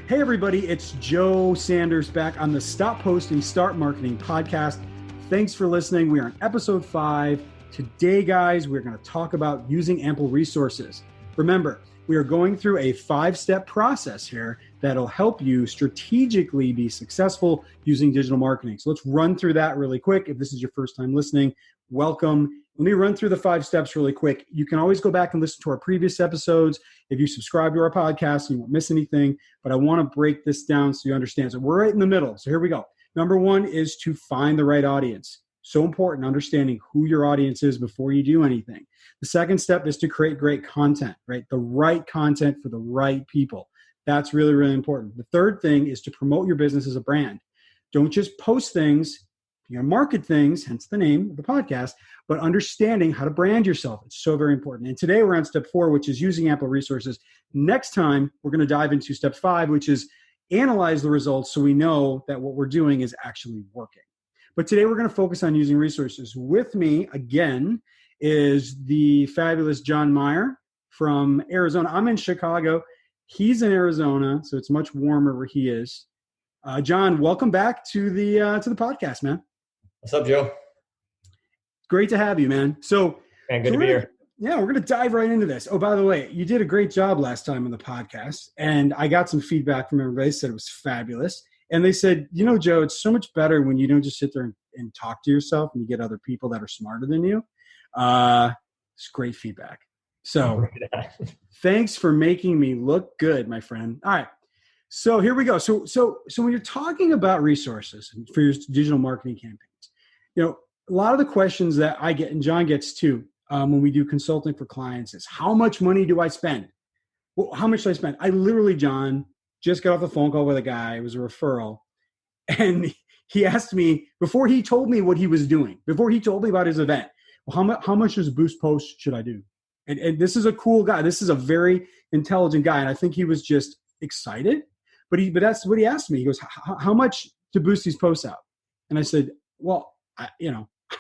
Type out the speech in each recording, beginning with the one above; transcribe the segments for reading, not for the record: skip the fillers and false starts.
Hey everybody, it's Joe Sanders back on the Stop Posting, Start Marketing podcast. Thanks for listening. We are on episode 5. Today, guys, we're going to talk about using ample resources. Remember, we are going through a 5-step process here that'll help you strategically be successful using digital marketing. So let's run through that really quick. If this is your first time listening, welcome. Let me run through the 5 steps really quick. You can always go back and listen to our previous episodes if you subscribe to our podcast, you won't miss anything. But I want to break this down so you understand. So we're right in the middle. So here we go. Number 1 is to find the right audience. So important, understanding who your audience is before you do anything. The second step is to create great content, right? The right content for the right people. That's really, really important. The third thing is to promote your business as a brand. Don't just post things. You're going to market things, hence the name of the podcast, but understanding how to brand yourself. It's so very important. And today we're on step 4, which is using ample resources. Next time, we're going to dive into step 5, which is analyze the results so we know that what we're doing is actually working. But today we're going to focus on using resources. With me, again, is the fabulous John Meier from Arizona. I'm in Chicago. He's in Arizona, so it's much warmer where he is. John, welcome back to the podcast, man. What's up, Joe? Great to have you, man. So, good to be here. Yeah, we're going to dive right into this. Oh, by the way, you did a great job last time on the podcast, and I got some feedback from everybody. They said it was fabulous. And they said, you know, Joe, it's so much better when you don't just sit there and talk to yourself and you get other people that are smarter than you. It's great feedback. So thanks for making me look good, my friend. All right. So here we go. So when you're talking about resources for your digital marketing campaigns, you know, a lot of the questions that I get, and John gets too, when we do consulting for clients is, how much money do I spend? Well, how much do I spend? I literally, John, just got off the phone call with a guy. It was a referral. And he asked me, before he told me what he was doing, before he told me about his event, well, how much does Boost Post should I do? And this is a cool guy. This is a very intelligent guy. And I think he was just excited. But that's what he asked me. He goes, how much to boost these posts out? And I said, well, I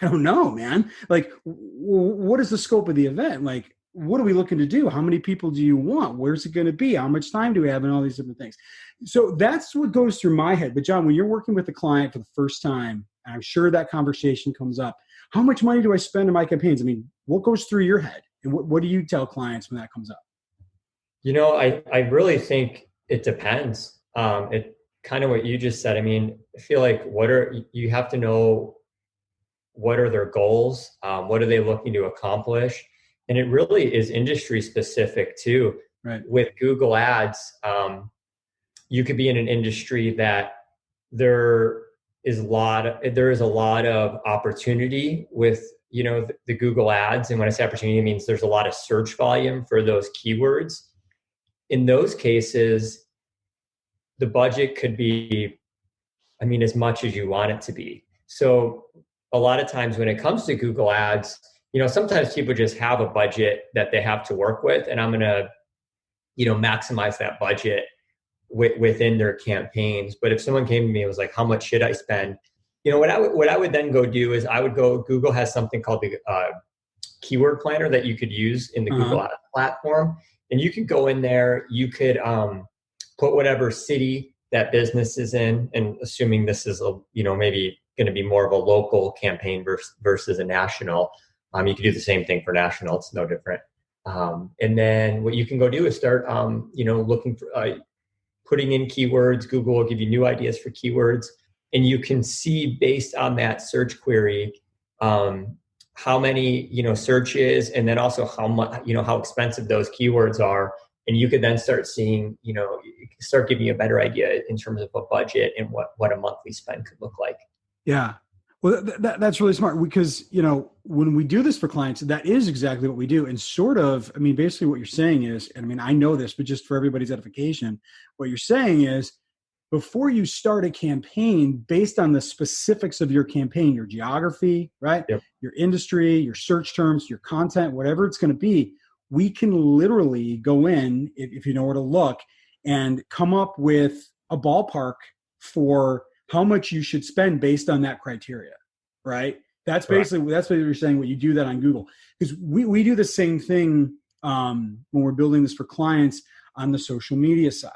don't know, man. Like, what is the scope of the event? Like, what are we looking to do? How many people do you want? Where's it going to be? How much time do we have? And all these different things. So that's what goes through my head. But John, when you're working with a client for the first time, and I'm sure that conversation comes up, how much money do I spend in my campaigns? I mean, what goes through your head? And what do you tell clients when that comes up? You know, I really think it depends. It kind of what you just said. I mean, I feel like you have to know what are their goals? What are they looking to accomplish? And it really is industry specific too. Right. With Google Ads, you could be in an industry that there is a lot of opportunity with, you know, the Google Ads. And when I say opportunity, it means there's a lot of search volume for those keywords. In those cases, the budget could be, as much as you want it to be. So a lot of times when it comes to Google Ads, you know, sometimes people just have a budget that they have to work with, and I'm going to, you know, maximize that budget within their campaigns. But if someone came to me and was like, how much should I spend? You know, what I would then go do is Google has something called the keyword planner that you could use in the Google Ads platform. And you could go in there, you could put whatever city that business is in, and assuming this is maybe going to be more of a local campaign versus a national. You could do the same thing for national. It's no different. And then what you can go do is start, looking for, putting in keywords. Google will give you new ideas for keywords, and you can see based on that search query, how many, searches, and then also how much, how expensive those keywords are. And you could then start seeing, start giving you a better idea in terms of a budget and what a monthly spend could look like. Yeah. Well, that's really smart, because, when we do this for clients, that is exactly what we do. And sort of, basically what you're saying is, and I know this, but just for everybody's edification, what you're saying is, before you start a campaign, based on the specifics of your campaign, your geography, right? Yep. Your industry, your search terms, your content, whatever it's going to be, we can literally go in, if you know where to look, and come up with a ballpark for how much you should spend based on that criteria, right? That's basically what you're saying. When you do that on Google, because we do the same thing when we're building this for clients on the social media side.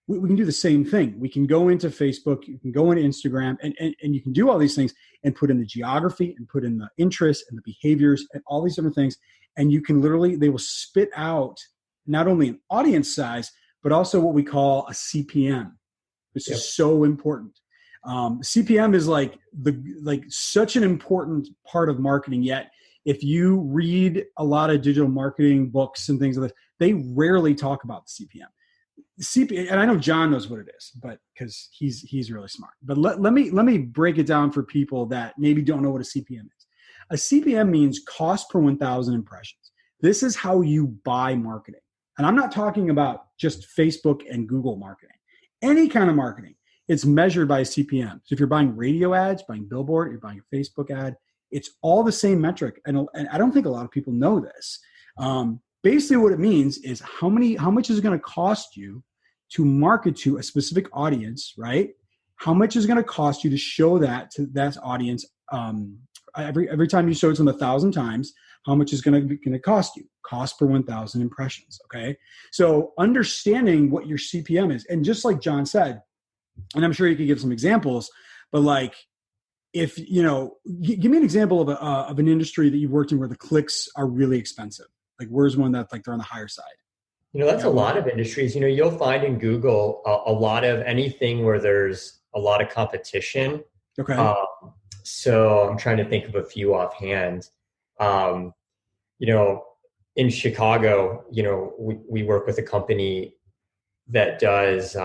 we can do the same thing. We can go into Facebook, you can go into Instagram, and you can do all these things and put in the geography and put in the interests and the behaviors and all these different things. And you can literally, they will spit out not only an audience size, but also what we call a CPM. This is so important. CPM is like such an important part of marketing. Yet, if you read a lot of digital marketing books and things like that, they rarely talk about the CPM. And I know John knows what it is, but because he's really smart. But let me break it down for people that maybe don't know what a CPM is. A CPM means cost per 1,000 impressions. This is how you buy marketing. And I'm not talking about just Facebook and Google marketing. Any kind of marketing, it's measured by a CPM. So if you're buying radio ads, buying billboard, you're buying a Facebook ad, it's all the same metric. And I don't think a lot of people know this. Basically what it means is how much is it going to cost you to market to a specific audience, right? How much is it going to cost you to show that to that audience? Every time you show it to them 1,000 times, how much is going to cost you? Cost per 1,000 impressions. Okay. So understanding what your CPM is, and just like John said, and I'm sure you could give some examples, but like, if, give me an example of an industry that you've worked in where the clicks are really expensive. Like where's one that's like they're on the higher side? That's a lot of industries. You'll find in Google a lot of anything where there's a lot of competition. Okay. So I'm trying to think of a few offhand. In Chicago, we work with a company that does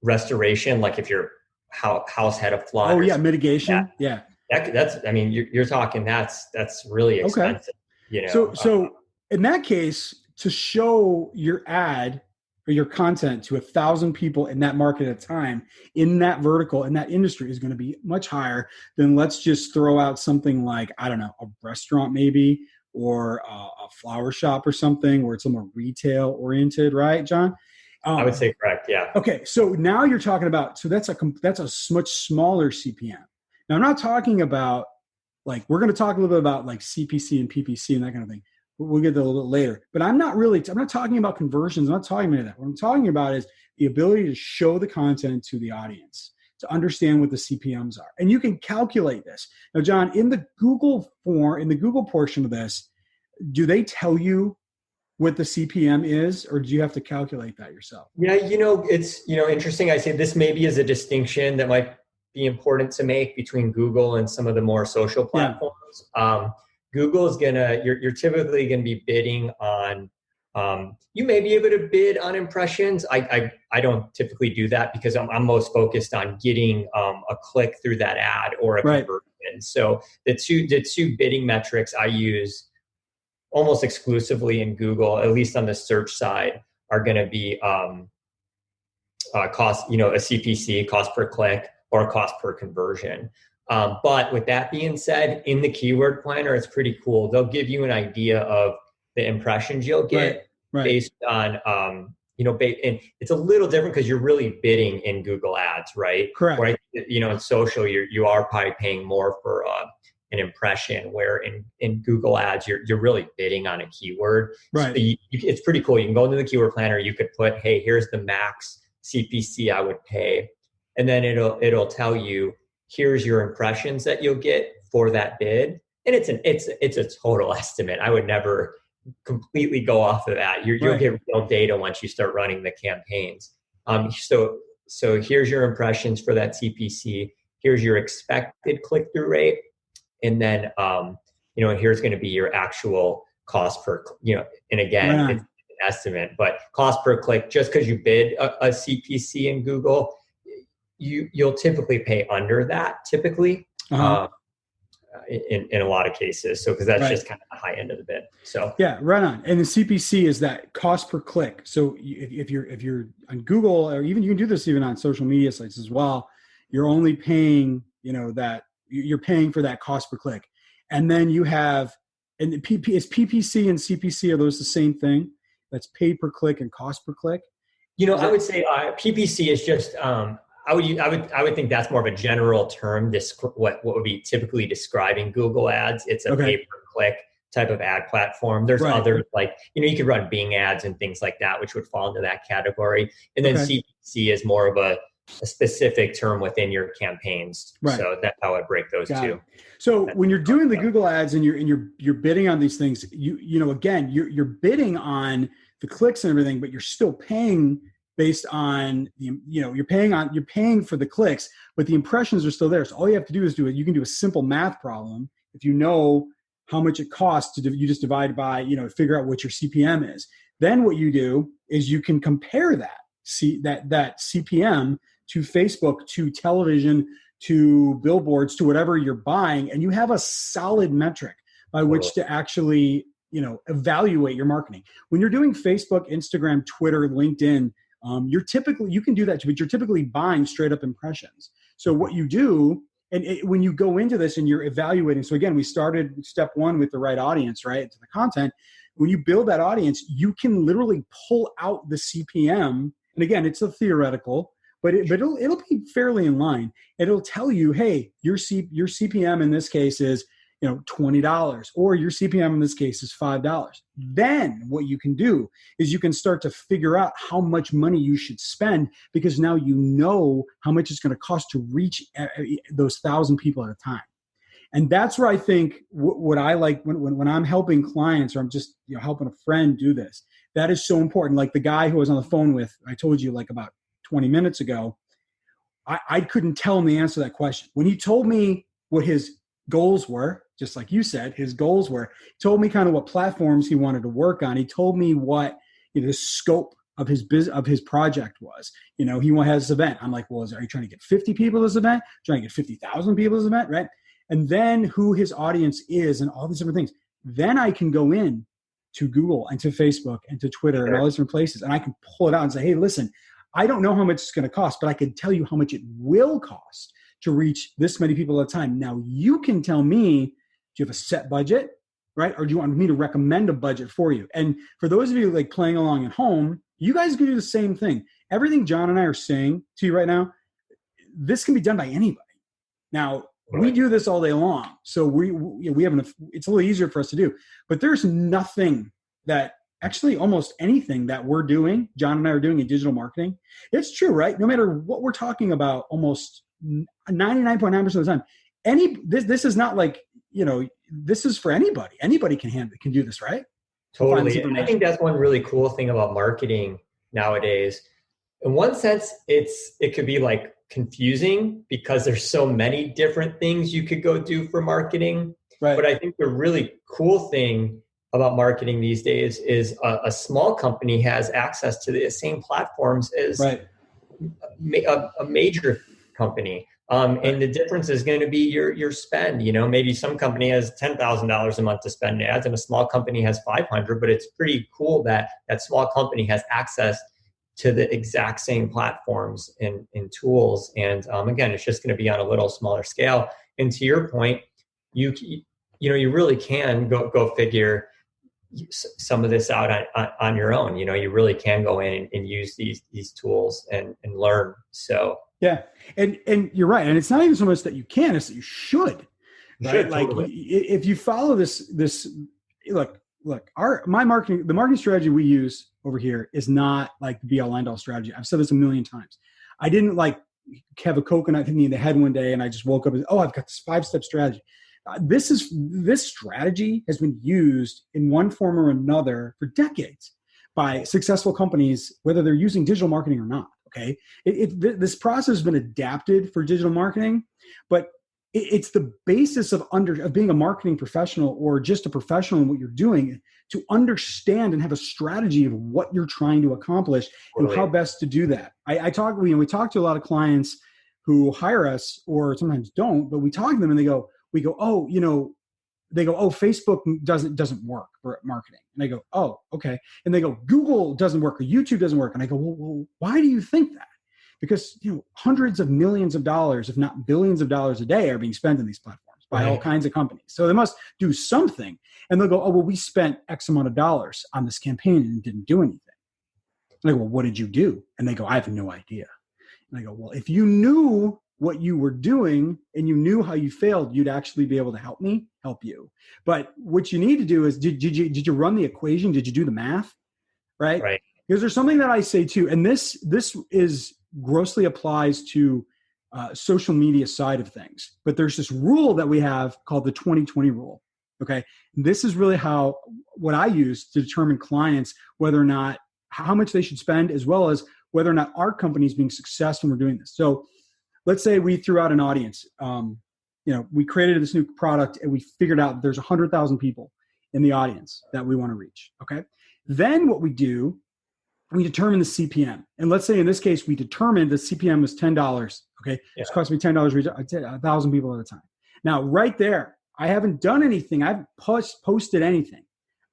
restoration. Like if your house had a flood. Oh yeah, mitigation. Yeah. That's. I mean, you're talking. That's really expensive. Okay. So in that case, to show your ad or your content to 1,000 people in that market at a time, in that vertical, in that industry is going to be much higher than let's just throw out something like, I don't know, a restaurant maybe, or a flower shop or something where it's a more retail oriented, right, John? I would say correct. Yeah. Okay. So now you're talking about, so that's a much smaller CPM. Now I'm not talking about like, we're going to talk a little bit about like CPC and PPC and that kind of thing. We'll get to a little bit later, but I'm not talking about conversions. I'm not talking about that. What I'm talking about is the ability to show the content to the audience, to understand what the CPMs are. And you can calculate this. Now, John, in the Google portion of this, do they tell you what the CPM is, or do you have to calculate that yourself? Yeah, it's, interesting. I say this maybe is a distinction that might be important to make between Google and some of the more social platforms. Yeah. Google is you're typically gonna be bidding on, you may be able to bid on impressions. I don't typically do that because I'm most focused on getting a click through that ad or a conversion. So the two bidding metrics I use almost exclusively in Google, at least on the search side, are gonna be cost, a CPC, cost per click, or cost per conversion. But with that being said, in the keyword planner, it's pretty cool. They'll give you an idea of the impressions you'll get based on, and it's a little different because you're really bidding in Google Ads, right? Correct. Right. In social, you are probably paying more for an impression, where in Google Ads, you're really bidding on a keyword. Right. So it's pretty cool. You can go into the keyword planner. You could put, hey, here's the max CPC I would pay, and then it'll tell you, here's your impressions that you'll get for that bid. And it's a total estimate. I would never completely go off of that. You'll get real data once you start running the campaigns. So here's your impressions for that CPC. Here's your expected click-through rate. And then, here's going to be your actual cost per, and again, it's an estimate, but cost per click, just because you bid a CPC in Google, you'll typically pay under that typically in a lot of cases. So, because that's just kind of the high end of the bid. So yeah, right on. And the CPC is that cost per click. So if you're on Google, or even you can do this even on social media sites as well, you're only paying, that you're paying for that cost per click. And then you have, and is PPC and CPC, are those the same thing? That's pay per click and cost per click? I would say PPC is just, I would think that's more of a general term. What would be typically describing Google Ads. It's a pay per click. type of ad platform. There's Right. others like, you could run Bing ads and things like that, which would fall into that category. And then Okay. CPC is more of a specific term within your campaigns. Right. So that's how I break those Got two. it. So when you're doing the Google ads and you're bidding on these things, again, you're bidding on the clicks and everything, but you're still paying based on you're paying for the clicks, but the impressions are still there. So all you have to do is you can do a simple math problem. If you know how much it costs you just divide by, figure out what your CPM is. Then what you do is you can compare that CPM to Facebook, to television, to billboards, to whatever you're buying, and you have a solid metric by which to actually, evaluate your marketing. When you're doing Facebook, Instagram, Twitter, LinkedIn, you can do that too, but you're typically buying straight up impressions. So what you do, when you go into this and you're evaluating, so again, we started step one with the right audience, right, to the content. When you build that audience, you can literally pull out the CPM. And again, it's a theoretical, but it'll be fairly in line. It'll tell you, hey, your CPM in this case is $20, or your CPM in this case is $5. Then what you can do is you can start to figure out how much money you should spend, because now you know how much it's going to cost to reach those 1,000 people at a time. And that's where I think what I like when I'm helping clients, or I'm just helping a friend do this, that is so important. Like the guy who I was on the phone with, I told you like about 20 minutes ago, I couldn't tell him the answer to that question. When he told me what his goals were, just like you said, his goals were, he told me kind of what platforms he wanted to work on. He told me what the scope of his project was. He has this event. I'm like, well, are you trying to get 50 people to this event? Trying to get 50,000 people to this event, right? And then who his audience is and all these different things. Then I can go in to Google and to Facebook and to Twitter and all these different places, and I can pull it out and say, hey, listen, I don't know how much it's going to cost, but I can tell you how much it will cost to reach this many people at a time. Now you can tell me, do you have a set budget, right? Or do you want me to recommend a budget for you? And for those of you like playing along at home, you guys can do the same thing. Everything John and I are saying to you right now, this can be done by anybody. Now, we do this all day long. So we have it's a little easier for us to do, but there's nothing that actually almost anything that we're doing, John and I are doing in digital marketing. It's true, right? No matter what we're talking about, almost 99.9% of the time, this is not like, this is for anybody. Anybody can do this, right? Totally. And I think that's one really cool thing about marketing nowadays. In one sense, it could be like confusing because there's so many different things you could go do for marketing. Right. But I think the really cool thing about marketing these days is a small company has access to the same platforms as a major company. And the difference is going to be your spend. Maybe some company has $10,000 a month to spend in ads and a small company has 500, but it's pretty cool that that small company has access to the exact same platforms and tools. And again, it's just going to be on a little smaller scale. And to your point, you really can go figure some of this out on your own. You really can go in and use these tools and learn. So yeah, and you're right. And it's not even so much that you can; it's that you should. Right? Like totally. If you follow this, look. The marketing strategy we use over here is not like the be-all end-all strategy. I've said this a million times. I didn't like have a coconut hit me in the head one day and I just woke up and I've got this 5-step strategy. This strategy has been used in one form or another for decades by successful companies, whether they're using digital marketing or not. Okay, this process has been adapted for digital marketing, but it's the basis of being a marketing professional or just a professional in what you're doing, to understand and have a strategy of what you're trying to accomplish and how best to do that. We talk to a lot of clients who hire us or sometimes don't, but we talk to them and they go, oh, Facebook doesn't work for marketing. And I go, oh, okay. And they go, Google doesn't work or YouTube doesn't work. And I go, well, why do you think that? Because hundreds of millions of dollars, if not billions of dollars a day, are being spent on these platforms by all kinds of companies. So they must do something. And they'll go, oh, well, we spent X amount of dollars on this campaign and didn't do anything. And I go, well, what did you do? And they go, I have no idea. And I go, well, if you knew what you were doing and you knew how you failed, you'd actually be able to help you. But what you need to do is, did you run the equation? Did you do the math? Right? Right. Because there's something that I say too, and this is grossly applies to social media side of things. But there's this rule that we have called the 20-20 rule. Okay. This is really what I use to determine clients, whether or not, how much they should spend, as well as whether or not our company is being successful when we're doing this. So let's say we threw out an audience. We created this new product and we figured out there's 100,000 people in the audience that we want to reach. Okay. Then what we do, we determine the CPM. And let's say in this case, we determined the CPM was $10. Okay. It's cost me $10 to reach 1,000 people at a time. Now, right there, I haven't done anything. I haven't posted anything.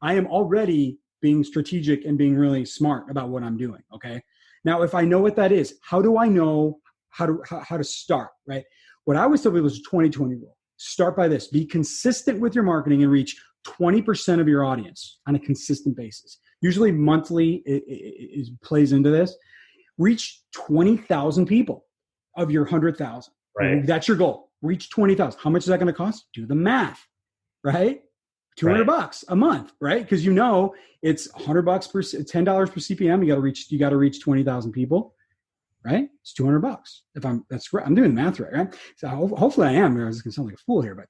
I am already being strategic and being really smart about what I'm doing. Okay. Now, if I know what that is, how do I know how to start, right? What I always tell people is a 20-20 rule. Start by this. Be consistent with your marketing and reach 20% of your audience on a consistent basis. Usually monthly it plays into this. Reach 20,000 people of your 100,000. Right. That's your goal. Reach 20,000. How much is that going to cost? Do the math, right? $200 a month, right? Because it's $100 per $10 per CPM. You got to reach 20,000 people, right? It's $200. I'm doing the math right? So hopefully I am. I was going to sound like a fool here, but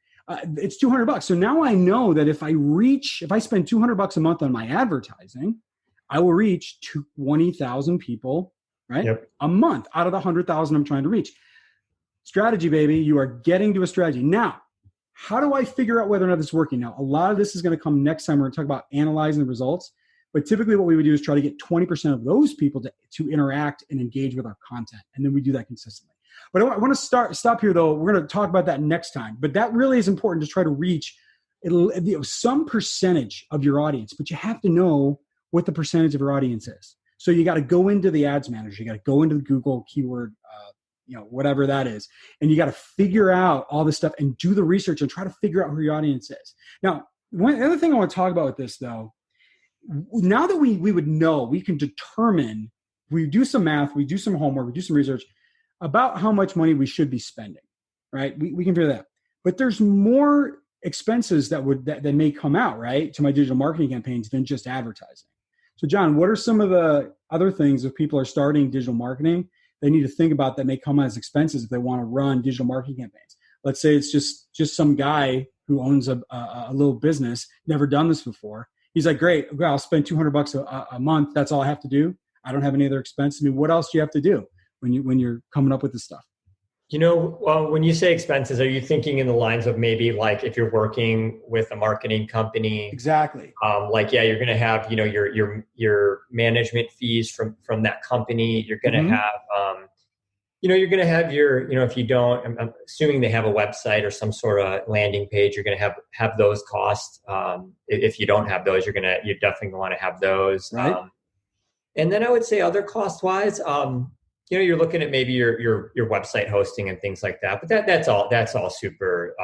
it's $200. So now I know that if I spend $200 a month on my advertising, I will reach 20,000 people, right? Yep. A month out of the 100,000 I'm trying to reach. Strategy, baby. You are getting to a strategy. Now, how do I figure out whether or not it's working? Now, a lot of this is going to come next time. We're going to talk about analyzing the results. But typically what we would do is try to get 20% of those people to interact and engage with our content. And then we do that consistently. But I want to stop here, though. We're going to talk about that next time. But that really is important to try to reach some percentage of your audience. But you have to know what the percentage of your audience is. So you got to go into the ads manager. You got to go into the Google keyword, whatever that is. And you got to figure out all this stuff and do the research and try to figure out who your audience is. Now, the other thing I want to talk about with this, though, now that we would know, we can determine, we do some math, we do some homework, we do some research about how much money we should be spending, right? We can figure that. But there's more expenses that may come out, right, to my digital marketing campaigns than just advertising. So John, what are some of the other things if people are starting digital marketing they need to think about that may come as expenses if they want to run digital marketing campaigns? Let's say it's just some guy who owns a little business, never done this before. He's like, great, I'll spend $200 a month. That's all I have to do. I don't have any other expense. I mean, what else do you have to do when you're coming up with this stuff? Well, when you say expenses, are you thinking in the lines of maybe like if you're working with a marketing company? Exactly. You're going to have, your management fees from that company. You're going to have, you're going to have your, if you don't, I'm assuming they have a website or some sort of landing page, you're going to have those costs. If you don't have those, you definitely want to have those. Right. And then I would say other cost wise, you're looking at maybe your website hosting and things like that, but that's all super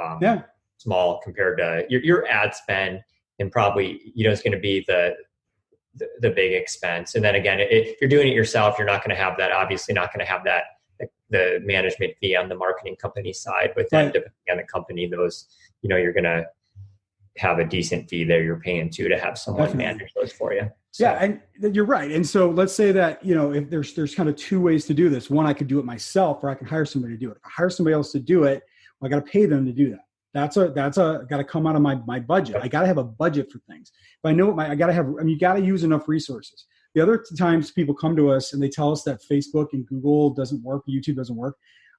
small compared to your ad spend, and probably is going to be the big expense. And then again, if you're doing it yourself, you're not going to have that. Obviously, not going to have that the management fee on the marketing company side. But then depending on the company, those you're going to have a decent fee there you're paying to have someone manage those for you. So. Yeah, and you're right. And so let's say that, if there's kind of two ways to do this. One, I could do it myself, or I can hire somebody to do it. If I hire somebody else to do it, well, I got to pay them to do that. That's got to come out of my budget. I got to have a budget for things. But I know you got to use enough resources. The other times people come to us and they tell us that Facebook and Google doesn't work, YouTube doesn't work.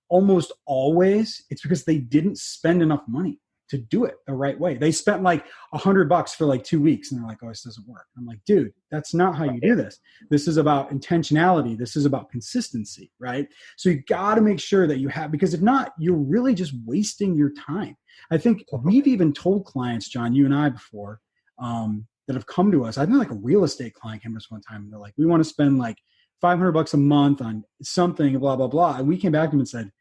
Almost always it's because they didn't spend enough money to do it the right way. They spent like $100 for like 2 weeks and they're like, oh, this doesn't work. I'm like, dude, that's not how you do this. This is about intentionality. This is about consistency, right? So you got to make sure that you have, because if not, you're really just wasting your time. I think we've even told clients, John, you and I before, that have come to us. I think like a real estate client came to us one time and they're like, we want to spend like $500 a month on something, blah, blah, blah. And we came back to them and said,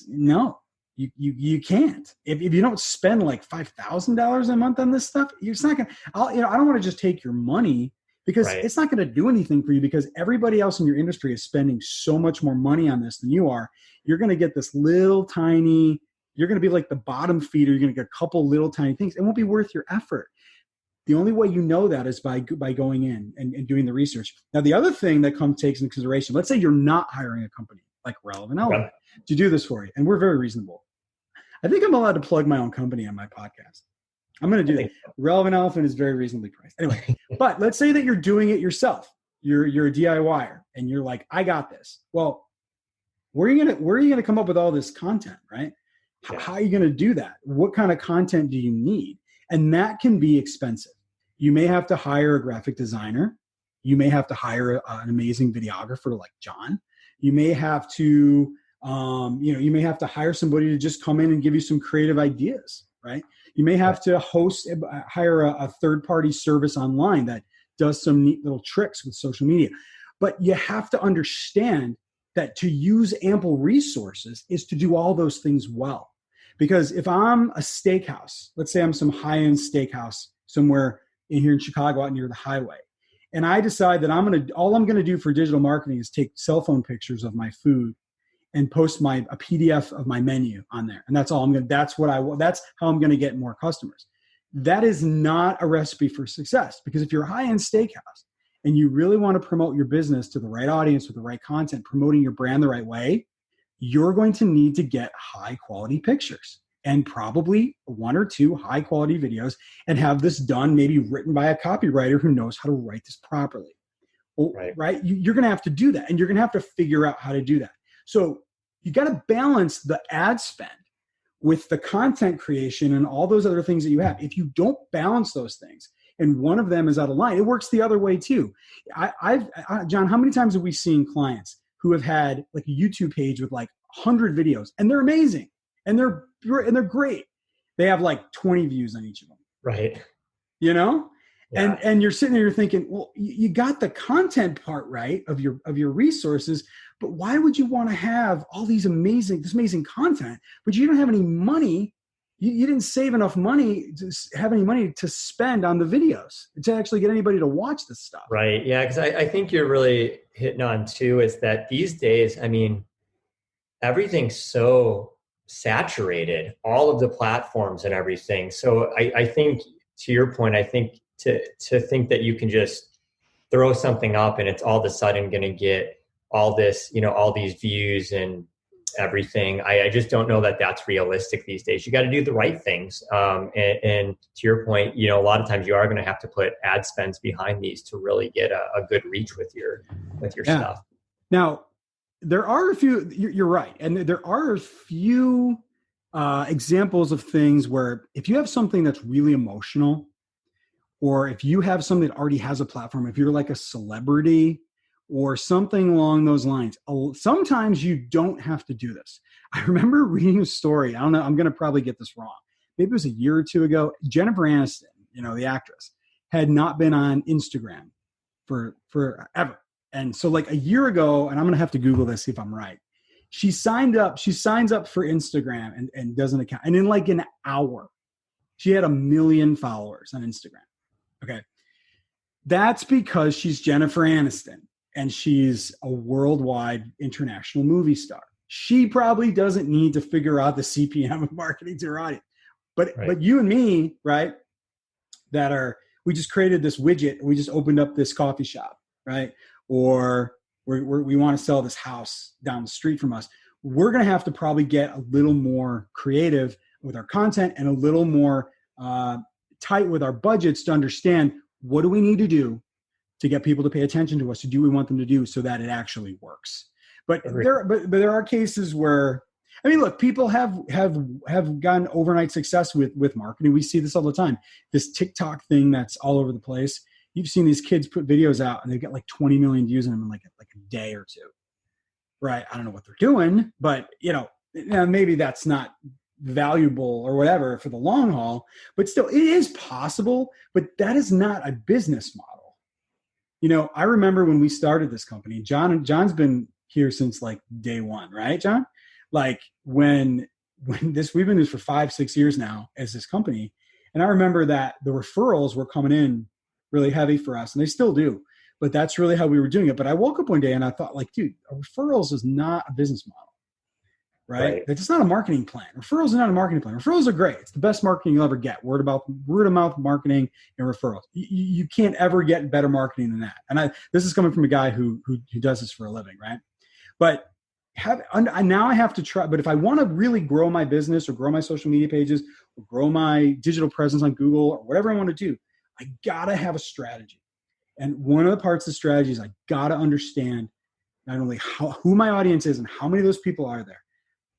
no. You can't. If you don't spend like $5,000 a month on this stuff, it's not gonna. I don't want to just take your money because Right. it's not going to do anything for you because everybody else in your industry is spending so much more money on this than you are. You're going to get this little tiny, you're going to be like the bottom feeder. You're going to get a couple little tiny things. It won't be worth your effort. The only way you know that is by going in and doing the research. Now, the other thing that takes into consideration, let's say you're not hiring a company like Relevant Elephant to do this for you, and we're very reasonable. I think I'm allowed to plug my own company on my podcast. I'm going to do that. So. Relevant Elephant is very reasonably priced. Anyway, but let's say that you're doing it yourself. You're a DIYer, and you're like, I got this. Well, where are you going to come up with all this content, right? Yeah. How are you going to do that? What kind of content do you need? And that can be expensive. You may have to hire a graphic designer. You may have to hire an amazing videographer like John. You may have to, you may have to hire somebody to just come in and give you some creative ideas, right? You may have to hire a third-party service online that does some neat little tricks with social media. But you have to understand that to use ample resources is to do all those things well. Because if I'm a steakhouse, let's say I'm some high-end steakhouse somewhere in here in Chicago out near the highway, and I decide that all I'm going to do for digital marketing is take cell phone pictures of my food and post a PDF of my menu on there. And that's all that's how I'm going to get more customers. That is not a recipe for success, because if you're a high-end steakhouse and you really want to promote your business to the right audience with the right content, promoting your brand the right way, you're going to need to get high quality pictures and probably 1 or 2 high quality videos, and have this done, maybe written by a copywriter who knows how to write this properly. Well, right? You're going to have to do that, and you're going to have to figure out how to do that. So you got to balance the ad spend with the content creation and all those other things that you have. If you don't balance those things and one of them is out of line, it works the other way too. John, how many times have we seen clients who have had like a YouTube page with like 100 videos, and they're amazing and they're great. They have like 20 views on each of them. Right. You know? Yeah. And you're sitting there, you're thinking, well, you got the content part right of your resources, but why would you want to have all this amazing content, but you don't have any money? You didn't save enough money to have any money to spend on the videos to actually get anybody to watch this stuff. Right. Yeah. Because I think you're really hitting on too, is that these days, I mean, everything's so saturated, all of the platforms and everything. So I think, to your point, I think to think that you can just throw something up and it's all of a sudden going to get all this, all these views and everything. I just don't know that that's realistic these days. You got to do the right things. And to your point, a lot of times you are going to have to put ad spends behind these to really get a good reach with your stuff. Now, there are a few, you're right. And there are a few examples of things where if you have something that's really emotional, or if you have something that already has a platform, if you're like a celebrity or something along those lines, sometimes you don't have to do this. I remember reading a story. I don't know, I'm going to probably get this wrong. Maybe it was a year or two ago. Jennifer Aniston, the actress, had not been on Instagram for forever. And so like a year ago, and I'm going to have to Google this, see if I'm right. She signs up for Instagram and does an account. And in like an hour, she had 1 million followers on Instagram. Okay. That's because she's Jennifer Aniston and she's a worldwide international movie star. She probably doesn't need to figure out the CPM of marketing to her audience. But you and me, right, we just created this widget. We just opened up this coffee shop, right? Or we want to sell this house down the street from us. We're going to have to probably get a little more creative with our content and a little more tight with our budgets to understand what do we need to do to get people to pay attention to us, to do what we want them to do so that it actually works. But there are cases where, I mean, look, people have gotten overnight success with marketing. We see this all the time. This TikTok thing that's all over the place. You've seen these kids put videos out and they get like 20 million views in them in like a day or two, right? I don't know what they're doing, but maybe that's not valuable or whatever for the long haul, but still it is possible, but that is not a business model. I remember when we started this company, John's been here since like day one, right, John? Like when we've been doing this for 5-6 years now as this company. And I remember that the referrals were coming in really heavy for us, and they still do. But that's really how we were doing it. But I woke up one day and I thought, like, dude, referrals is not a business model, right? That's just not a marketing plan. Referrals are not a marketing plan. Referrals are great. It's the best marketing you'll ever get. Word of mouth marketing and referrals. You can't ever get better marketing than that. And this is coming from a guy who does this for a living, right? But now I have to try. But if I want to really grow my business or grow my social media pages or grow my digital presence on Google or whatever I want to do, I gotta have a strategy. And one of the parts of the strategy is I gotta understand not only who my audience is and how many of those people are there.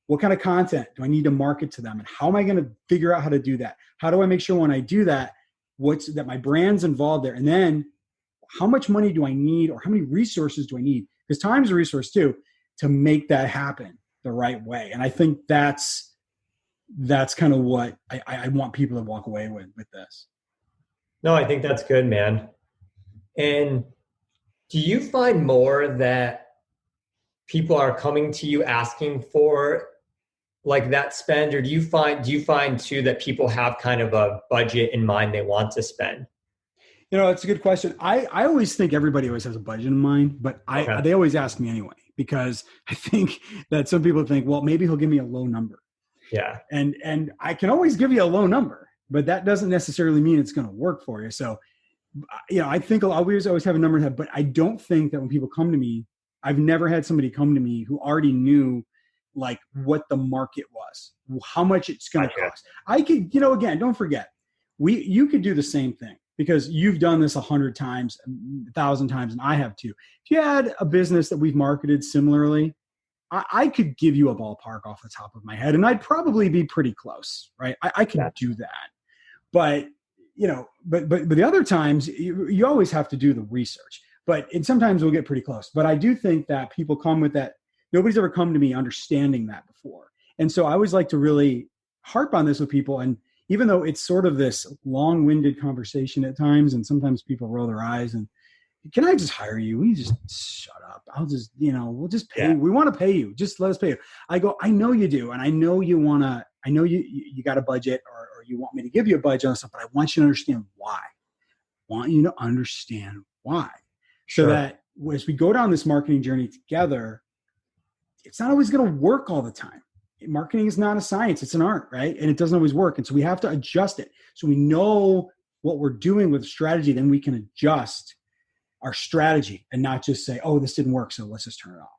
What kind of content do I need to market to them? And how am I going to figure out how to do that? How do I make sure when I do that, that my brand's involved there? And then how much money do I need, or how many resources do I need? Because time is a resource too, to make that happen the right way. And I think that's kind of what I want people to walk away with this. No, I think that's good, man. And do you find more that people are coming to you asking for like that spend, or do you find too that people have kind of a budget in mind they want to spend? It's a good question. I always think everybody always has a budget in mind, but they always ask me anyway, because I think that some people think, well, maybe he'll give me a low number. Yeah. And I can always give you a low number, but that doesn't necessarily mean it's going to work for you. So, I think I'll always have a number in head, but I don't think that when people come to me, I've never had somebody come to me who already knew like what the market was, how much it's going to cost. I could, again, don't forget, you could do the same thing because you've done this 100 times, 1,000 times, and I have too. If you had a business that we've marketed similarly, I could give you a ballpark off the top of my head, and I'd probably be pretty close, right? I could do that, but but the other times you always have to do the research. And sometimes we'll get pretty close. But I do think that people come with that. Nobody's ever come to me understanding that before. And so I always like to really harp on this with people. And even though it's sort of this long-winded conversation at times, and sometimes people roll their eyes and, can I just hire you? Will you just shut up? I'll just, we'll just pay. We want to pay you. Just let us pay you. I go, I know you do. And I know you want to, I know you got a budget or you want me to give you a budget on stuff, but I want you to understand why. I want you to understand why. So that as we go down this marketing journey together, it's not always going to work all the time. Marketing is not a science, it's an art, right? And it doesn't always work. And so we have to adjust it. So we know what we're doing with strategy, then we can adjust our strategy and not just say, oh, this didn't work, so let's just turn it off.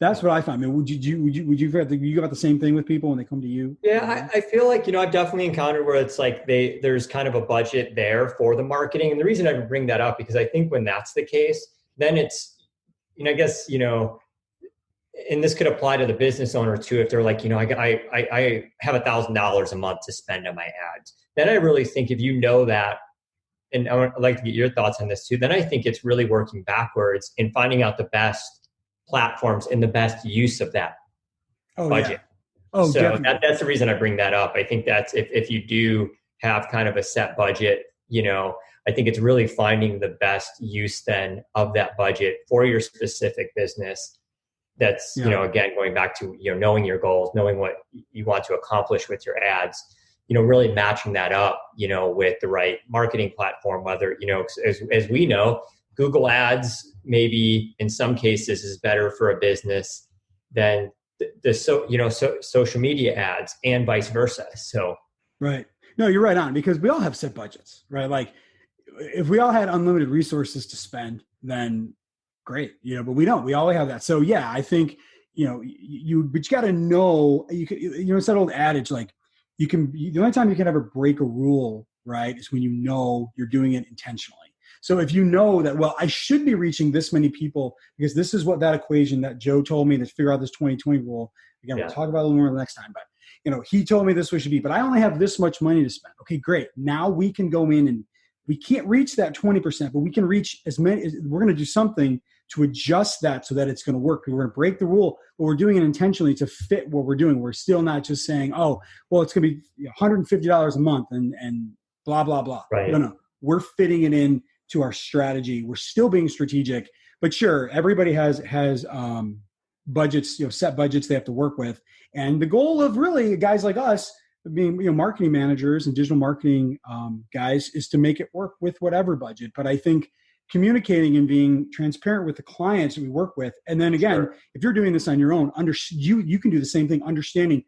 That's what I find. I mean, would you got the same thing with people when they come to you? Yeah, I feel like, I've definitely encountered where it's like there's kind of a budget there for the marketing. And the reason I would bring that up, because I think when that's the case, then it's, I guess, and this could apply to the business owner too. If they're like, I have $1,000 a month to spend on my ads, then I really think if that, and I'd like to get your thoughts on this too, then I think it's really working backwards and finding out the best platforms and the best use of that budget. Yeah. Oh, so definitely. That's the reason I bring that up. I think that's if you do have kind of a set budget, I think it's really finding the best use then of that budget for your specific business. That's, again, going back to, knowing your goals, knowing what you want to accomplish with your ads, really matching that up, with the right marketing platform, whether, as we know, Google ads maybe in some cases is better for a business than social media ads and vice versa. So, right. No, you're right on, because we all have set budgets, right? Like if we all had unlimited resources to spend, then great, but we don't. We always have that. So yeah, I think but you got to know. It's that old adage, like the only time you can ever break a rule, right, is when you're doing it intentionally. So if you know that, well, I should be reaching this many people because this is what that equation that Joe told me to figure out this 2020 rule. Again, we'll talk about it a little more next time, but he told me this should be, but I only have this much money to spend. Okay, great. Now we can go in and we can't reach that 20%, but we can reach as many. We're going to do something to adjust that so that it's going to work. We're going to break the rule, but we're doing it intentionally to fit what we're doing. We're still not just saying, oh, well, it's going to be $150 a month and blah, blah, blah. Right. No. We're fitting it in to our strategy. We're still being strategic, but sure, everybody has budgets, set budgets they have to work with. And the goal of really guys like us being, marketing managers and digital marketing guys is to make it work with whatever budget. But I think communicating and being transparent with the clients that we work with. And then again, Sure. if you're doing this on your own, you can do the same thing, understanding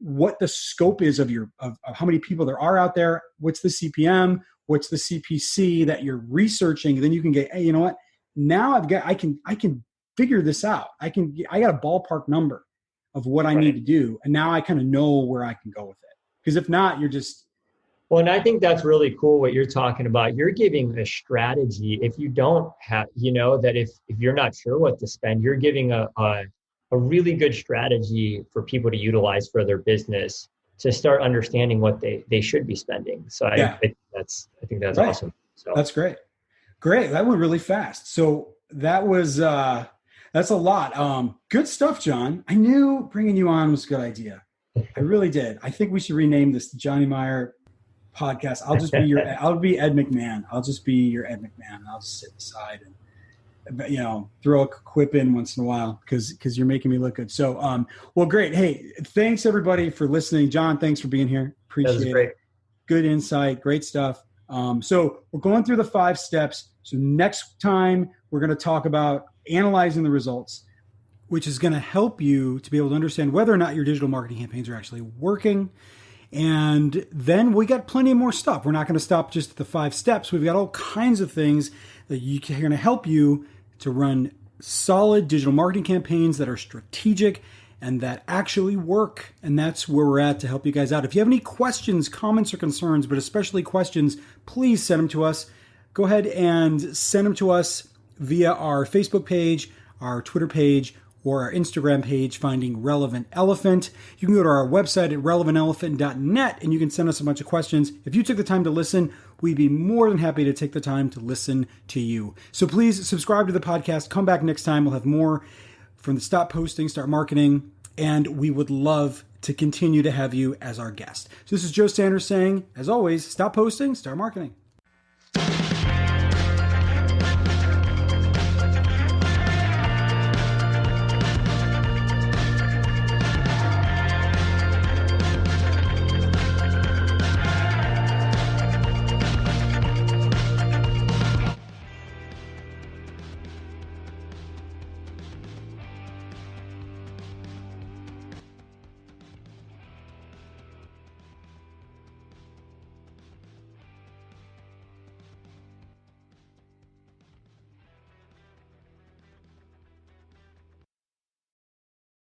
what the scope is of how many people there are out there, what's the CPM, what's the CPC that you're researching. Then you can get, hey, you know what? Now I can figure this out. I got a ballpark number of what I need to do. And now I kind of know where I can go with it. Because if not, you're just. Well, and I think that's really cool what you're talking about. You're giving a strategy. If you don't have, that if you're not sure what to spend, you're giving a really good strategy for people to utilize for their business to start understanding what they should be spending. So I think that's right. Awesome. So that's great. That went really fast. So that was, that's a lot. Good stuff, John. I knew bringing you on was a good idea. I really did. I think we should rename this the Johnny Meier podcast. I'll be Ed McMahon. I'll just be your Ed McMahon. I'll just sit aside and, throw a quip in once in a while because you're making me look good. So, well, great. Hey, thanks everybody for listening. John, thanks for being here. Appreciate it. Good insight. Great stuff. So we're going through the 5 steps. So next time we're going to talk about analyzing the results, which is going to help you to be able to understand whether or not your digital marketing campaigns are actually working. And then we got plenty more stuff. We're not going to stop just at the 5 steps. We've got all kinds of things that are going to help you to run solid digital marketing campaigns that are strategic and that actually work. And that's where we're at to help you guys out. If you have any questions, comments, or concerns, but especially questions, please send them to us. Go ahead and send them to us via our Facebook page, our Twitter page, or our Instagram page, Finding Relevant Elephant. You can go to our website at relevantelephant.net and you can send us a bunch of questions. If you took the time to listen, we'd be more than happy to take the time to listen to you. So please subscribe to the podcast. Come back next time. We'll have more from the Stop Posting, Start Marketing, and we would love to continue to have you as our guest. So this is Joe Sanders saying, as always, stop posting, start marketing.